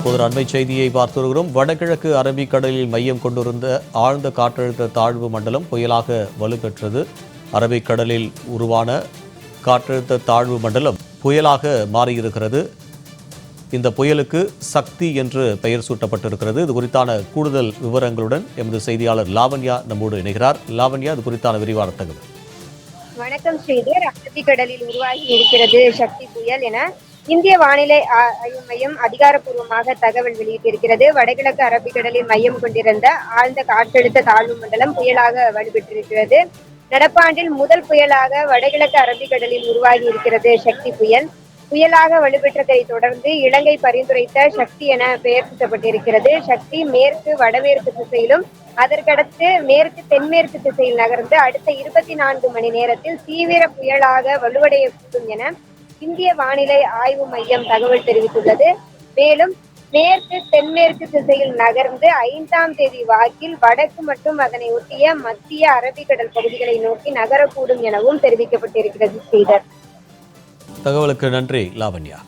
ஒரு அண்மை செய்தியை பார்த்து வருகிறோம். வடகிழக்கு அரபிக்கடலில் மையம் கொண்டிருந்த ஆழ்ந்த காற்றழுத்த தாழ்வு மண்டலம் புயலாக வலுப்பெற்றது. அரபிக்கடலில் உருவான காற்றழுத்த தாழ்வு மண்டலம் புயலாக மாறியிருக்கிறது. இந்த புயலுக்கு சக்தி என்று பெயர் சூட்டப்பட்டிருக்கிறது. இது குறித்தான கூடுதல் விவரங்களுடன் எமது செய்தியாளர் லாவண்யா நம்மோடு இணைகிறார். லாவண்யா, இது குறித்தான விரிவான தகவல். வணக்கம் ஸ்ரீதர். அரபிக்கடலில் உருவாகி இருக்கிறது சக்தி புயல் என இந்திய வானிலை ஆய்வு மையம் அதிகாரப்பூர்வமாக தகவல் வெளியிட்டிருக்கிறது. வடகிழக்கு அரபிக்கடலில் மையம் கொண்டிருந்த ஆழ்ந்த காற்றழுத்த தாழ்வு மண்டலம் புயலாக வலுப்பெற்றிருக்கிறது. நடப்பாண்டில் முதல் புயலாக வடகிழக்கு அரபிக்கடலில் உருவாகி இருக்கிறது சக்தி புயல். புயலாக வலுப்பெற்றதை தொடர்ந்து இலங்கை பரிந்துரைத்த சக்தி என பெயர் சூட்டப்பட்டிருக்கிறது. சக்தி மேற்கு வடமேற்கு திசையிலும் அதற்கடுத்து மேற்கு தென்மேற்கு திசையில் நகர்ந்து அடுத்த 24 மணி நேரத்தில் தீவிர புயலாக வலுவடையக்கூடும் என இந்திய வானிலை ஆய்வு மையம் தகவல் தெரிவித்துள்ளது. மேலும் மேற்கு தென்மேற்கு திசையில் நகர்ந்து 5ஆம் தேதி வாக்கில் வடக்கு மற்றும் அதனை ஒட்டிய மத்திய அரபிக்கடல் பகுதிகளை நோக்கி நகரக்கூடும் எனவும் தெரிவிக்கப்பட்டிருக்கிறது. ஸ்ரீதர், தகவலுக்கு நன்றி லாவண்யா.